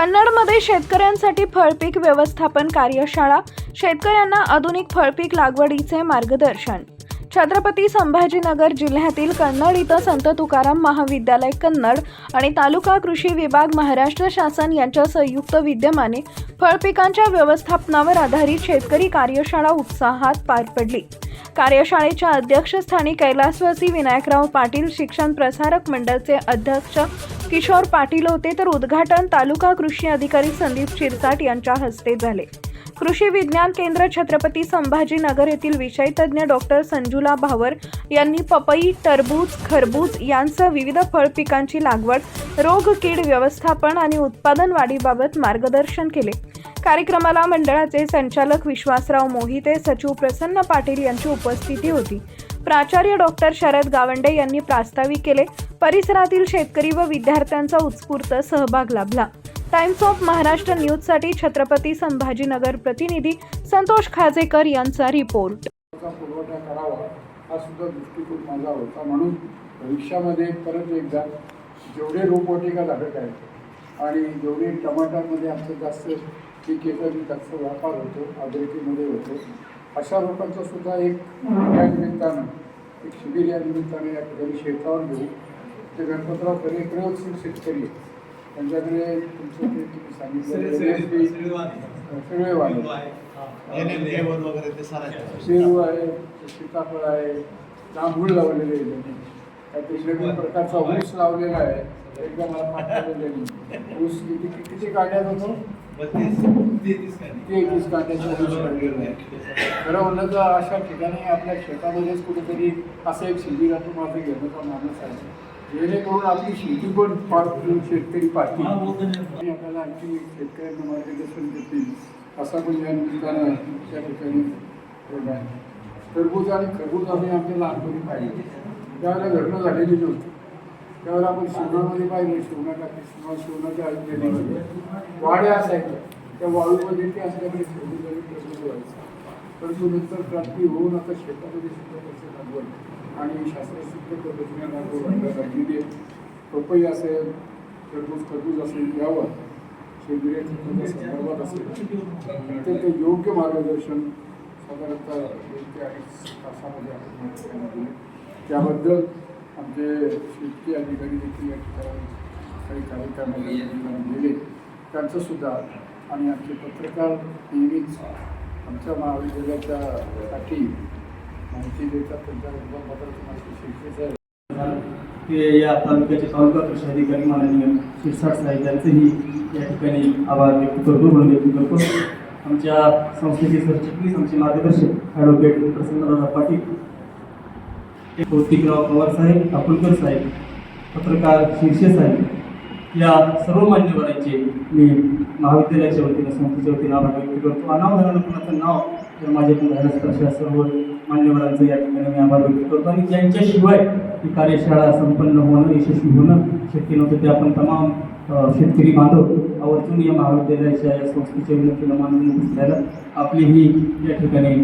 कन्नडमध्ये शेतकऱ्यांसाठी फळपीक व्यवस्थापन कार्यशाळा, शेतकऱ्यांना आधुनिक फळपीक लागवडीचे मार्गदर्शन. छत्रपती संभाजीनगर जिल्ह्यातील कन्नड इथं संत तुकाराम महाविद्यालय कन्नड आणि तालुका कृषी विभाग महाराष्ट्र शासन यांच्या संयुक्त विद्यमाने फळपिकांच्या व्यवस्थापनावर आधारित शेतकरी कार्यशाळा उत्साहात पार पडली. कार्यशाळेच्या अध्यक्षस्थानी कैलासवासी विनायकराव पाटील शिक्षण प्रसारक मंडळाचे अध्यक्ष किशोर पाटील होते, तर उद्घाटन तालुका कृषी अधिकारी संदीप शिरसाट यांच्या हस्ते झाले. कृषी विज्ञान केंद्र छत्रपती संभाजीनगर येथील विषयतज्ञ डॉक्टर संजुला भावर यांनी पपई, टरबूज, खरबूज यांसह विविध फळपिकांची लागवड, रोग कीड व्यवस्थापन आणि उत्पादन वाढीबाबत मार्गदर्शन केले. कार्यक्रमाला मंडळाचे संचालक विश्वासराव मोहिते, सचिव प्रसन्न पाटील यांची उपस्थिती होती. प्राचार्य डॉक्टर शरद गावंडे यांनी प्रास्ताविक केले. परिसरातील शेतकरी व विद्यार्थ्यांचा उत्स्फूर्त सहभाग लाभला. टाइम्स ऑफ महाराष्ट्र न्यूजसाठी छत्रपती संभाजीनगर प्रतिनिधी संतोष खाजेकर यांचा रिपोर्ट. पुरवठा करावा हा सुद्धा दृष्टिकोन माझा होता. म्हणून भविष्यामध्ये परत एकदा जेवढे रोपवाटिका धारक आहेत आणि जेवढे टमाट्यामध्ये आमचं जास्त पीक येतं, जास्त व्यापार होतो, आदरकीमध्ये होतो, अशा लोकांचा सुद्धा एक या निमित्तानं एक शिबिर या निमित्ताने या ठिकाणी शेतावर घेऊ. ते गणपतराव खरे प्रयोगशील शेतकरी त्यांच्याकडे तुमचं ते तुम्ही सांगितलं शेरू आहे, सीताफळ आहे, जांभूळ लावलेले आहे त्यांनी, काहीतरी वेगवेगळ्या प्रकारचा ऊस लावलेला आहे. एकदम मला पाठवलेला ऊस किती काढण्यात होतो? 33 कांड्याचा ऊस काढलेला आहे. खरं म्हणलं तर अशा ठिकाणी आपल्या शेतामध्येच कुठेतरी असं एक शिबिरातून माझं घेण्याचा माणूस आहे, जेणेकरून आपली शेती पण शेतकरी पाहतील आणि आपल्याला आणखी शेतकऱ्यांना मार्गदर्शन देतील असा पण या निमित्तानं त्या ठिकाणी आहे. टरबूज आणि खरबूज आम्ही आमच्या लहानपणी पाहिजे, त्यावेळेला घडणं झालेली नव्हती. त्यावेळेला आपण शिवणामध्ये पाहिजे, शिवणाच्या आयुष्यामध्ये वाड्या असायच्या, त्या वाळूमध्ये ते असल्यामुळे खरबूज आणि टरबूज व्हायचं. परंतु नंतर क्रांती होऊन आता शेतामध्ये सुद्धा त्याचं लागवड आणि शास्त्रशुद्ध पद्धतीने लागवड पपई असेल, टरबूज खरबूज असेल, यावर शेतकऱ्याच्या संदर्भात असेल अत्यंत योग्य मार्गदर्शन साधारणतः 2 ते 2.5 तासामध्ये आपण दिले. त्याबद्दल आमचे शेतकरी अधिकारी देखील या ठिकाणी काही कार्यक्रमाला गेले, त्यांचंसुद्धा आणि आमचे पत्रकार नेहमीच आमच्या महाविद्यालयाच्यासाठी माहिती देतात. त्यांच्या ते या तालुक्याचे तालुका कृषी अधिकारी माननीय शिरसाट साहेब यांचेही या ठिकाणी आभार व्यक्त करतो म्हणून व्यक्त करतो. आमच्या संस्थेचे सरचिटणीस, आमचे मार्गदर्शक ॲडव्होकेट प्रसन्नदादा पाटील, कौतिकराव पवार साहेब, अकुलकर साहेब, पत्रकार शिरसे साहेब, या सर्व मान्यवरांचे मी महाविद्यालयाच्या वतीनं, संस्थेच्या वतीनं आभार व्यक्त करतो. अनावधानानं कोणाचं नाव जर माझ्याकडून झाल्यास अशा सर्व मान्यवरांचं या ठिकाणी मी आभार व्यक्त करतो. आणि ज्यांच्याशिवाय ही कार्यशाळा संपन्न होणं, यशस्वी होणं शक्य नव्हतं, ते आपण तमाम शेतकरी बांधव आवर्जून या महाविद्यालयाच्या या संस्थेच्या विनंतीला मानून बसल्याला आपली ही या ठिकाणी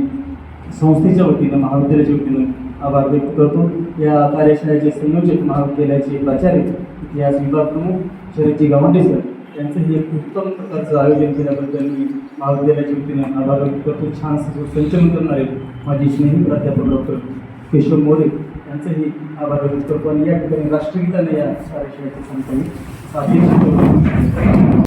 संस्थेच्या वतीनं, महाविद्यालयाच्या वतीनं आभार व्यक्त करतो. या कार्यशाळेचे संयोजक महाविद्यालयाचे प्राचार्य, इतिहास विभाग प्रमुख शरदजी गावंडे सर यांचंही एक उत्तम प्रकारचं आयोजन केल्याबद्दल मी महाविद्यालयाच्या वतीनं आभार व्यक्त करतो. छान संचलन करणारे माझे स्नेही प्राध्यापक डॉक्टर केशव मोरे यांचंही आभार व्यक्त करतो. आणि या ठिकाणी राष्ट्रगीताने या कार्यशाळेचे संपन्न साधे